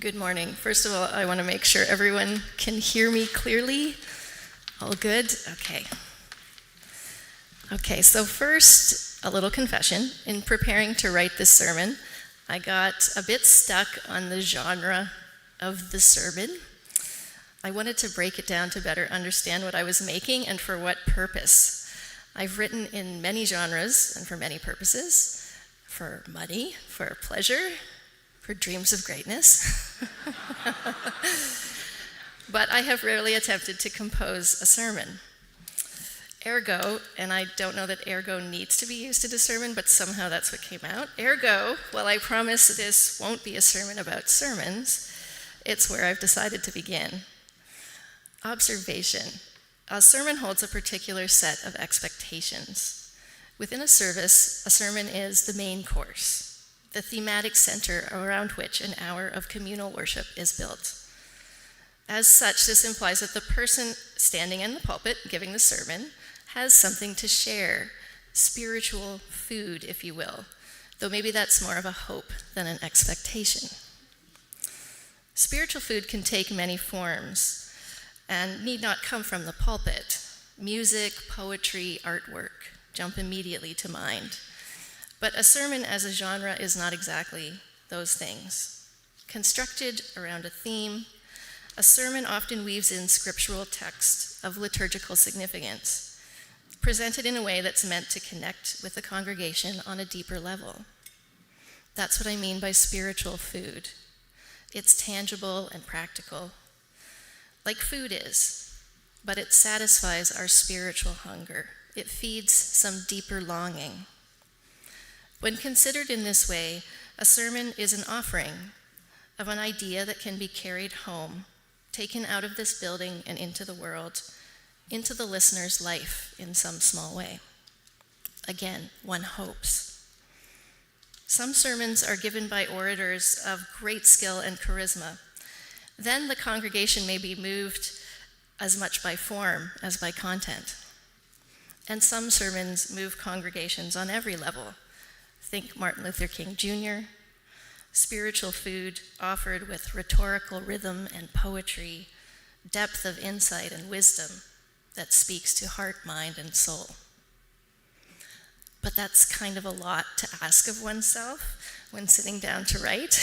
Good morning. First of all, I want to make sure everyone can hear me clearly. All good? Okay, so first, a little confession. In preparing to write this sermon, I got a bit stuck on the genre of the sermon. I wanted to break it down to better understand what I was making and for what purpose. I've written in many genres and for many purposes: for money, for pleasure, for dreams of greatness. But I have rarely attempted to compose a sermon. Ergo, and I don't know that ergo needs to be used in a sermon, but somehow that's what came out. Ergo, while I promise this won't be a sermon about sermons, it's where I've decided to begin. Observation. A sermon holds a particular set of expectations. Within a service, a sermon is the main course, the thematic center around which an hour of communal worship is built. As such, this implies that the person standing in the pulpit giving the sermon has something to share, spiritual food, if you will, though maybe that's more of a hope than an expectation. Spiritual food can take many forms and need not come from the pulpit. Music, poetry, artwork jump immediately to mind. But a sermon as a genre is not exactly those things. Constructed around a theme, a sermon often weaves in scriptural text of liturgical significance, presented in a way that's meant to connect with the congregation on a deeper level. That's what I mean by spiritual food. It's tangible and practical, like food is, but it satisfies our spiritual hunger. It feeds some deeper longing. When considered in this way, a sermon is an offering of an idea that can be carried home, taken out of this building and into the world, into the listener's life in some small way. Again, one hopes. Some sermons are given by orators of great skill and charisma. Then the congregation may be moved as much by form as by content. And some sermons move congregations on every level. Think Martin Luther King Jr., spiritual food offered with rhetorical rhythm and poetry, depth of insight and wisdom that speaks to heart, mind, and soul. But that's kind of a lot to ask of oneself when sitting down to write.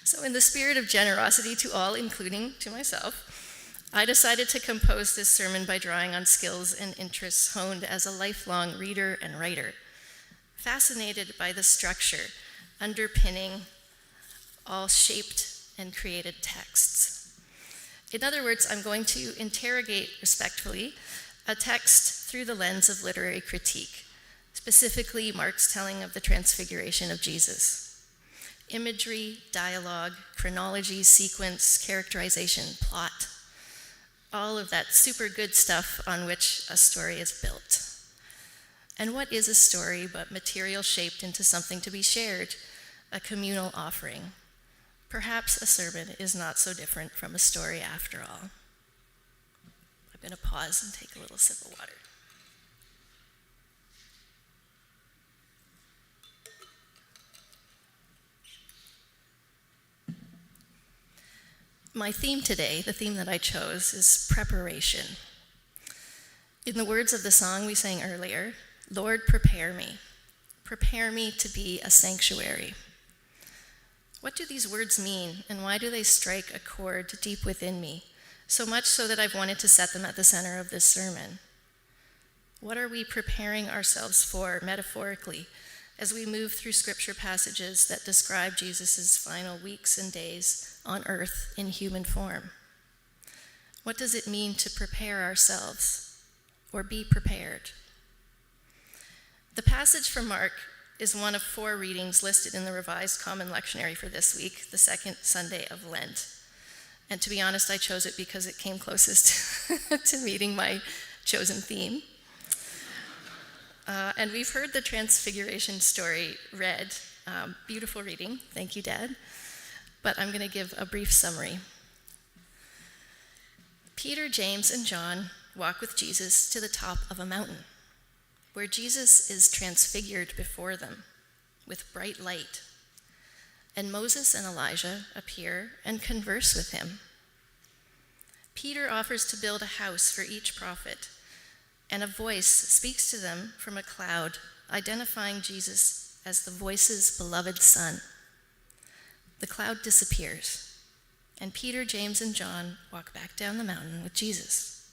So in the spirit of generosity to all, including to myself, I decided to compose this sermon by drawing on skills and interests honed as a lifelong reader and writer, fascinated by the structure underpinning all shaped and created texts. In other words, I'm going to interrogate respectfully a text through the lens of literary critique, specifically Mark's telling of the transfiguration of Jesus. Imagery, dialogue, chronology, sequence, characterization, plot, all of that super good stuff on which a story is built. And what is a story but material shaped into something to be shared, a communal offering? Perhaps a sermon is not so different from a story after all. I'm going to pause and take a little sip of water. My theme today, the theme that I chose, is preparation. In the words of the song we sang earlier, Lord, prepare me. Prepare me to be a sanctuary. What do these words mean, and why do they strike a chord deep within me, so much so that I've wanted to set them at the center of this sermon? What are we preparing ourselves for, metaphorically, as we move through scripture passages that describe Jesus' final weeks and days on earth in human form? What does it mean to prepare ourselves, or be prepared? The passage from Mark is one of 4 readings listed in the Revised Common Lectionary for this week, the second Sunday of Lent. And to be honest, I chose it because it came closest to meeting my chosen theme. And we've heard the Transfiguration story read. Beautiful reading. Thank you, Dad. But I'm going to give a brief summary. Peter, James, and John walk with Jesus to the top of a mountain, where Jesus is transfigured before them with bright light. and Moses and Elijah appear and converse with him. Peter offers to build a house for each prophet, and a voice speaks to them from a cloud, identifying Jesus as the voice's beloved Son. The cloud disappears, and Peter, James, and John walk back down the mountain with Jesus.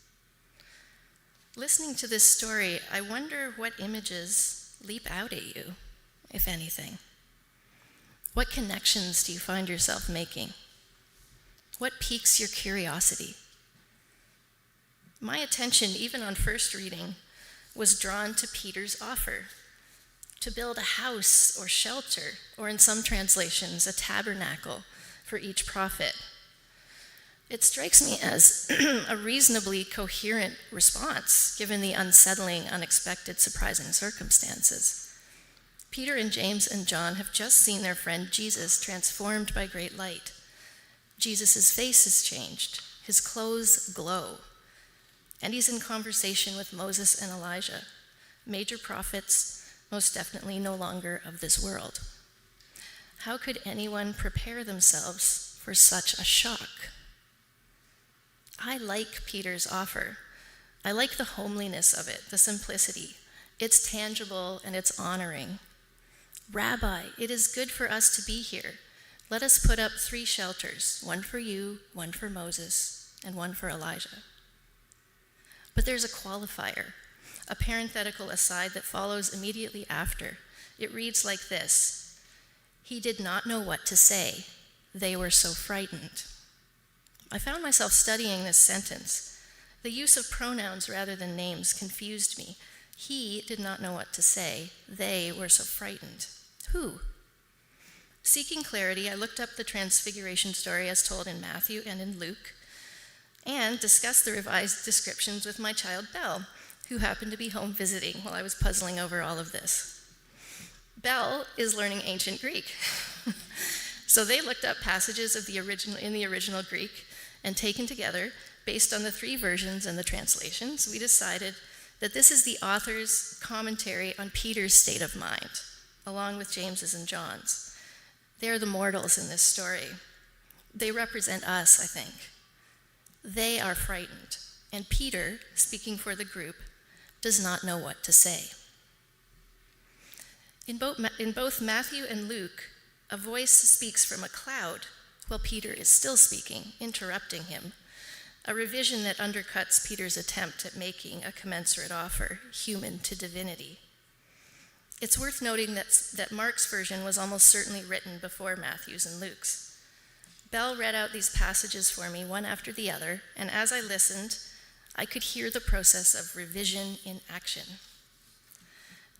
Listening to this story, I wonder what images leap out at you, if anything. What connections do you find yourself making? What piques your curiosity? My attention, even on first reading, was drawn to Peter's offer to build a house or shelter, or in some translations, a tabernacle for each prophet. It strikes me as a reasonably coherent response, given the unsettling, unexpected, surprising circumstances. Peter and James and John have just seen their friend Jesus transformed by great light. Jesus' face has changed, his clothes glow, and he's in conversation with Moses and Elijah, major prophets, most definitely no longer of this world. How could anyone prepare themselves for such a shock? I like Peter's offer. I like the homeliness of it, the simplicity. It's tangible and it's honoring. Rabbi, it is good for us to be here. Let us put up 3 shelters, one for you, one for Moses, and one for Elijah. But there's a qualifier, a parenthetical aside that follows immediately after. It reads like this: he did not know what to say. They were so frightened. I found myself studying this sentence. The use of pronouns rather than names confused me. He did not know what to say. They were so frightened. Who? Seeking clarity, I looked up the Transfiguration story as told in Matthew and in Luke, and discussed the revised descriptions with my child Belle, who happened to be home visiting while I was puzzling over all of this. Belle is learning ancient Greek. So they looked up passages of in the original Greek, and taken together, based on the 3 versions and the translations, we decided that this is the author's commentary on Peter's state of mind, along with James's and John's. They're the mortals in this story. They represent us, I think. They are frightened, and Peter, speaking for the group, does not know what to say. In both Matthew and Luke, a voice speaks from a cloud while Peter is still speaking, interrupting him, a revision that undercuts Peter's attempt at making a commensurate offer, human to divinity. It's worth noting that Mark's version was almost certainly written before Matthew's and Luke's. Belle read out these passages for me one after the other, and as I listened, I could hear the process of revision in action.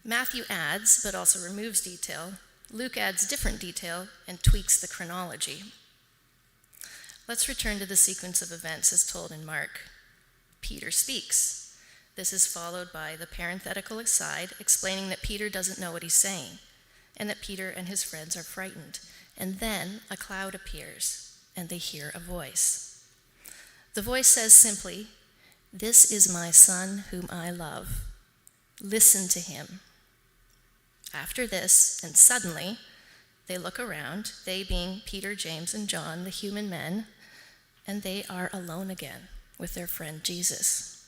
Matthew adds, but also removes detail. Luke adds different detail and tweaks the chronology. Let's return to the sequence of events as told in Mark. Peter speaks. This is followed by the parenthetical aside explaining that Peter doesn't know what he's saying, and that Peter and his friends are frightened. And then a cloud appears, and they hear a voice. The voice says simply, "This is my son whom I love. Listen to him." After this, and suddenly, they look around, they being Peter, James, and John, the human men, and they are alone again with their friend Jesus.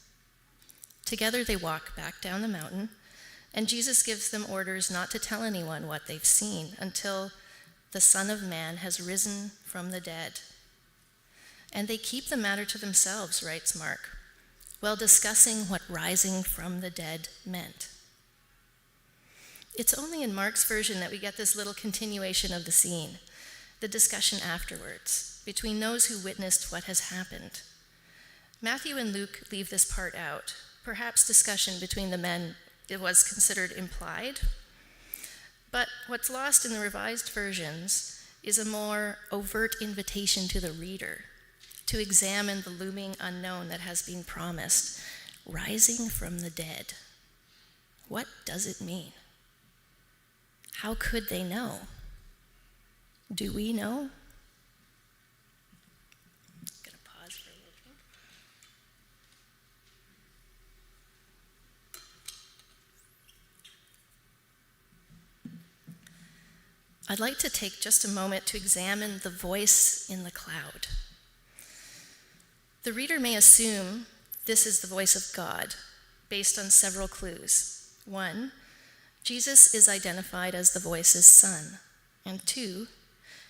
Together they walk back down the mountain, and Jesus gives them orders not to tell anyone what they've seen until the Son of Man has risen from the dead. And they keep the matter to themselves, writes Mark, while discussing what rising from the dead meant. It's only in Mark's version that we get this little continuation of the scene, the discussion afterwards, between those who witnessed what has happened. Matthew and Luke leave this part out. Perhaps discussion between the men was considered implied. But what's lost in the revised versions is a more overt invitation to the reader to examine the looming unknown that has been promised, rising from the dead. What does it mean? How could they know? Do we know? I'm going to pause for a little bit. I'd like to take just a moment to examine the voice in the cloud. The reader may assume this is the voice of God, based on several clues. 1, Jesus is identified as the voice's son. And 2,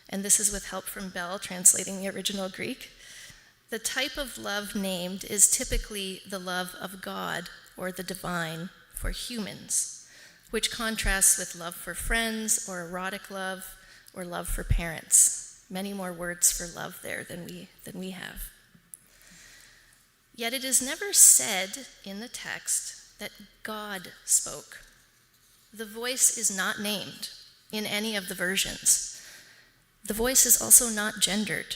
and this is with help from Bell translating the original Greek, the type of love named is typically the love of God or the divine for humans, which contrasts with love for friends or erotic love or love for parents. Many more words for love there than we have. Yet it is never said in the text that God spoke. The voice is not named in any of the versions. The voice is also not gendered.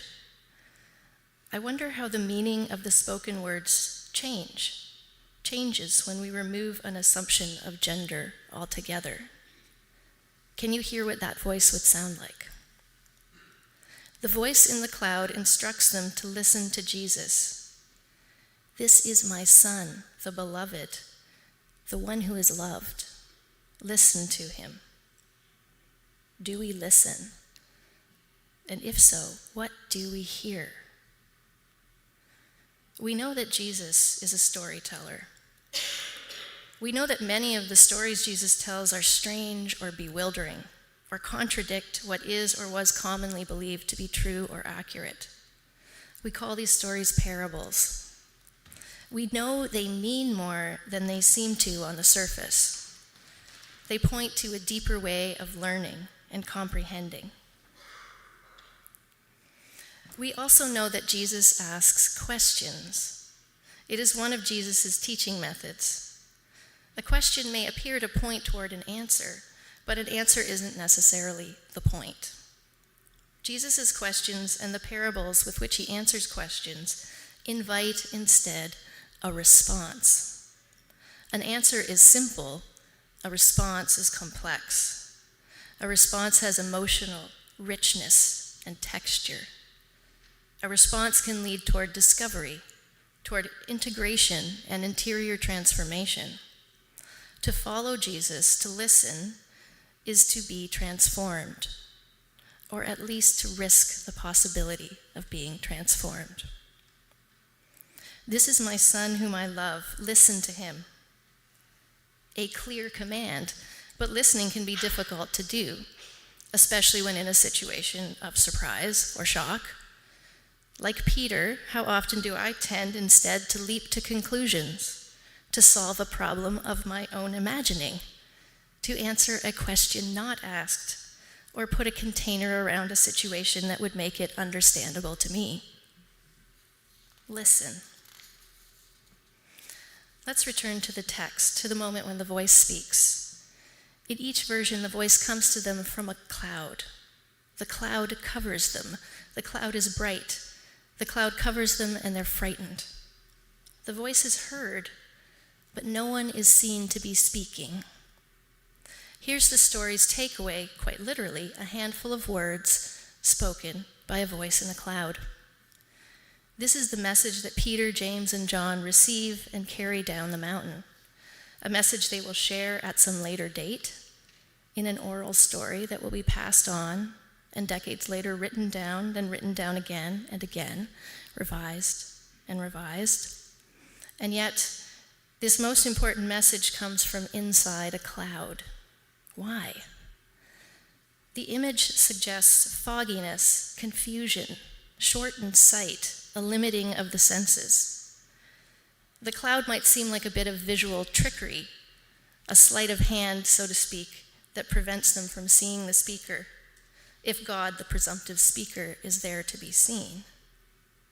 I wonder how the meaning of the spoken words changes when we remove an assumption of gender altogether. Can you hear what that voice would sound like? The voice in the cloud instructs them to listen to Jesus. This is my son, the beloved, the one who is loved. Listen to him. Do we listen? And if so, what do we hear? We know that Jesus is a storyteller. We know that many of the stories Jesus tells are strange or bewildering, or contradict what is or was commonly believed to be true or accurate. We call these stories parables. We know they mean more than they seem to on the surface. They point to a deeper way of learning and comprehending. We also know that Jesus asks questions. It is one of Jesus' teaching methods. A question may appear to point toward an answer, but an answer isn't necessarily the point. Jesus' questions and the parables with which he answers questions invite instead a response. An answer is simple, a response is complex. A response has emotional richness and texture. A response can lead toward discovery, toward integration and interior transformation. To follow Jesus, to listen, is to be transformed, or at least to risk the possibility of being transformed. This is my son whom I love. Listen to him. A clear command, but listening can be difficult to do, especially when in a situation of surprise or shock. Like Peter, how often do I tend instead to leap to conclusions, to solve a problem of my own imagining, to answer a question not asked, or put a container around a situation that would make it understandable to me? Listen. Let's return to the text, to the moment when the voice speaks. In each version, the voice comes to them from a cloud. The cloud covers them. The cloud is bright. The cloud covers them and they're frightened. The voice is heard, but no one is seen to be speaking. Here's the story's takeaway, quite literally, a handful of words spoken by a voice in a cloud. This is the message that Peter, James, and John receive and carry down the mountain, a message they will share at some later date in an oral story that will be passed on and decades later written down, then written down again and again, revised and revised. And yet, this most important message comes from inside a cloud. Why? The image suggests fogginess, confusion, shortened sight, a limiting of the senses. The cloud might seem like a bit of visual trickery, a sleight of hand, so to speak, that prevents them from seeing the speaker, if God, the presumptive speaker, is there to be seen.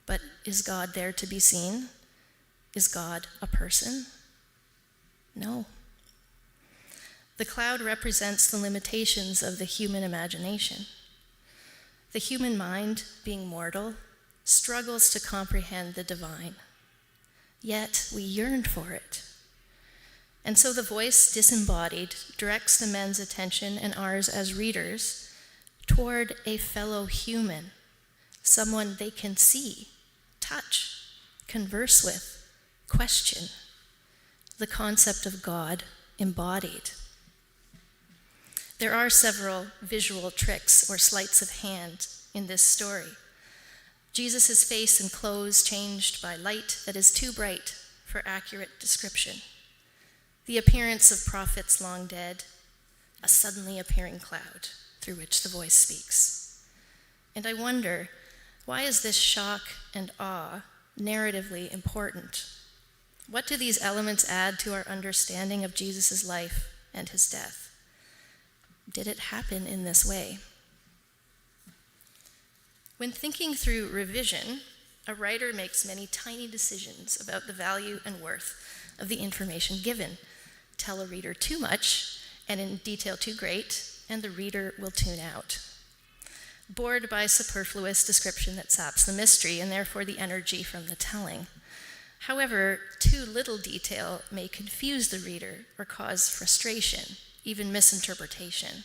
But is God there to be seen? Is God a person? No. The cloud represents the limitations of the human imagination. The human mind, being mortal, struggles to comprehend the divine. Yet we yearn for it. And so the voice, disembodied, directs the men's attention and ours as readers toward a fellow human, someone they can see, touch, converse with, question, the concept of God embodied. There are several visual tricks or sleights of hand in this story. Jesus' face and clothes changed by light that is too bright for accurate description. The appearance of prophets long dead, a suddenly appearing cloud through which the voice speaks. And I wonder, why is this shock and awe narratively important? What do these elements add to our understanding of Jesus' life and his death? Did it happen in this way? When thinking through revision, a writer makes many tiny decisions about the value and worth of the information given. Tell a reader too much and in detail too great, and the reader will tune out. Bored by superfluous description that saps the mystery and therefore the energy from the telling. However, too little detail may confuse the reader or cause frustration, even misinterpretation.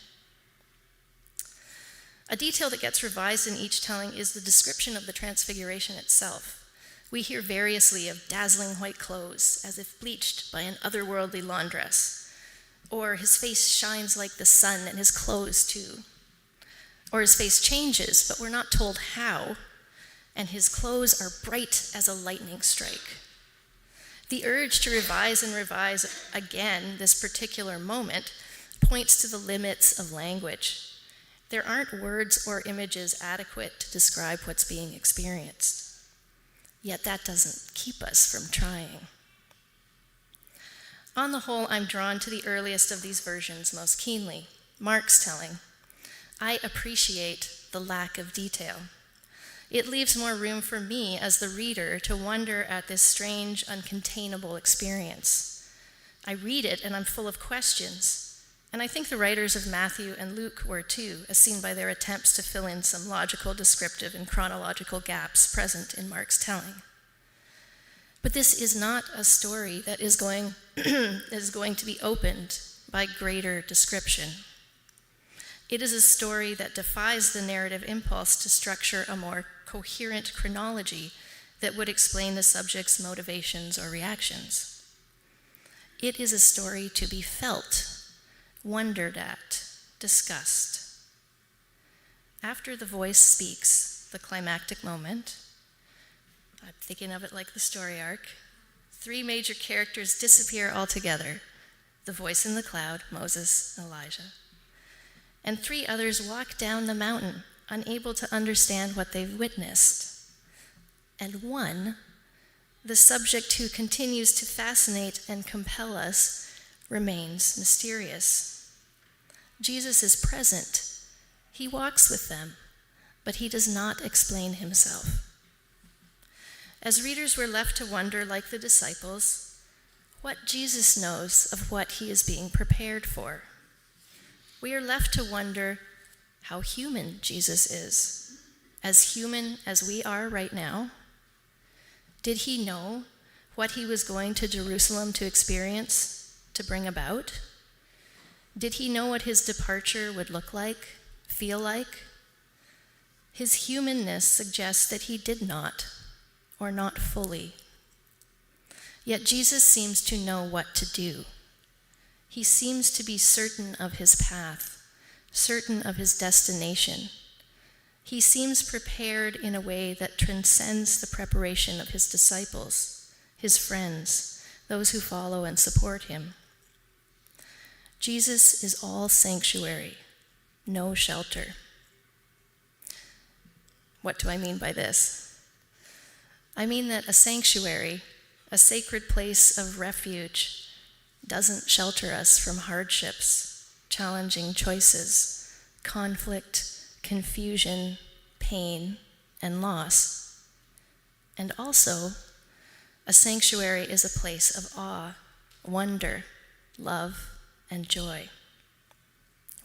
A detail that gets revised in each telling is the description of the transfiguration itself. We hear variously of dazzling white clothes, as if bleached by an otherworldly laundress, or his face shines like the sun and his clothes too. Or his face changes, but we're not told how, and his clothes are bright as a lightning strike. The urge to revise and revise again this particular moment points to the limits of language. There aren't words or images adequate to describe what's being experienced. Yet that doesn't keep us from trying. On the whole, I'm drawn to the earliest of these versions most keenly, Mark's telling. I appreciate the lack of detail. It leaves more room for me as the reader to wonder at this strange, uncontainable experience. I read it and I'm full of questions. And I think the writers of Matthew and Luke were too, as seen by their attempts to fill in some logical, descriptive, and chronological gaps present in Mark's telling. But this is not a story that is going to be opened by greater description. It is a story that defies the narrative impulse to structure a more coherent chronology that would explain the subject's motivations or reactions. It is a story to be felt, wondered at, discussed. After the voice speaks, the climactic moment, I'm thinking of it like the story arc, 3 major characters disappear altogether: the voice in the cloud, Moses, Elijah, and 3 others walk down the mountain, unable to understand what they've witnessed. And one, the subject who continues to fascinate and compel us, remains mysterious. Jesus is present. He walks with them, but he does not explain himself. As readers, we're left to wonder, like the disciples, what Jesus knows of what he is being prepared for. We are left to wonder how human Jesus is, as human as we are right now. Did he know what he was going to Jerusalem to experience, to bring about? Did he know what his departure would look like, feel like? His humanness suggests that he did not, or not fully. Yet Jesus seems to know what to do. He seems to be certain of his path, certain of his destination. He seems prepared in a way that transcends the preparation of his disciples, his friends, those who follow and support him. Jesus is all sanctuary, no shelter. What do I mean by this? I mean that a sanctuary, a sacred place of refuge, doesn't shelter us from hardships, challenging choices, conflict, confusion, pain, and loss. And also, a sanctuary is a place of awe, wonder, love, and joy.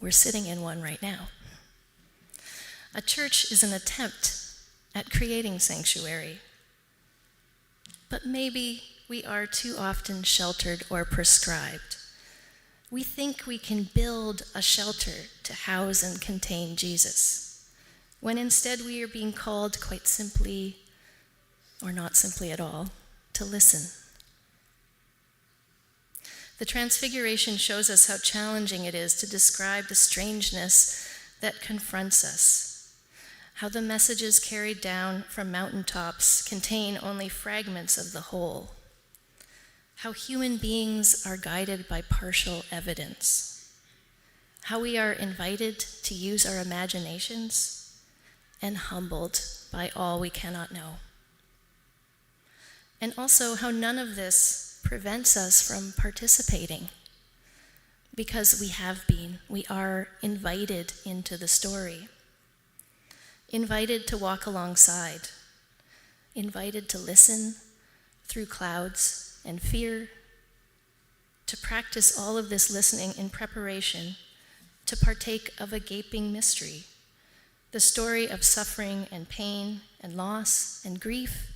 We're sitting in one right now. A church is an attempt at creating sanctuary. But maybe we are too often sheltered or prescribed. We think we can build a shelter to house and contain Jesus, when instead we are being called quite simply, or not simply at all, to listen. The Transfiguration shows us how challenging it is to describe the strangeness that confronts us, how the messages carried down from mountaintops contain only fragments of the whole, how human beings are guided by partial evidence, how we are invited to use our imaginations and humbled by all we cannot know. And also how none of this prevents us from participating, because we are invited into the story, invited to walk alongside, invited to listen through clouds and fear, to practice all of this listening in preparation to partake of a gaping mystery, the story of suffering and pain and loss and grief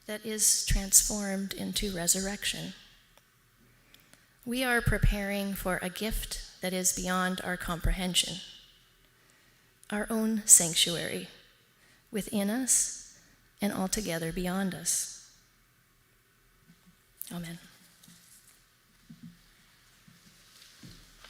that is transformed into resurrection. We are preparing for a gift that is beyond our comprehension, our own sanctuary within us and altogether beyond us. Amen.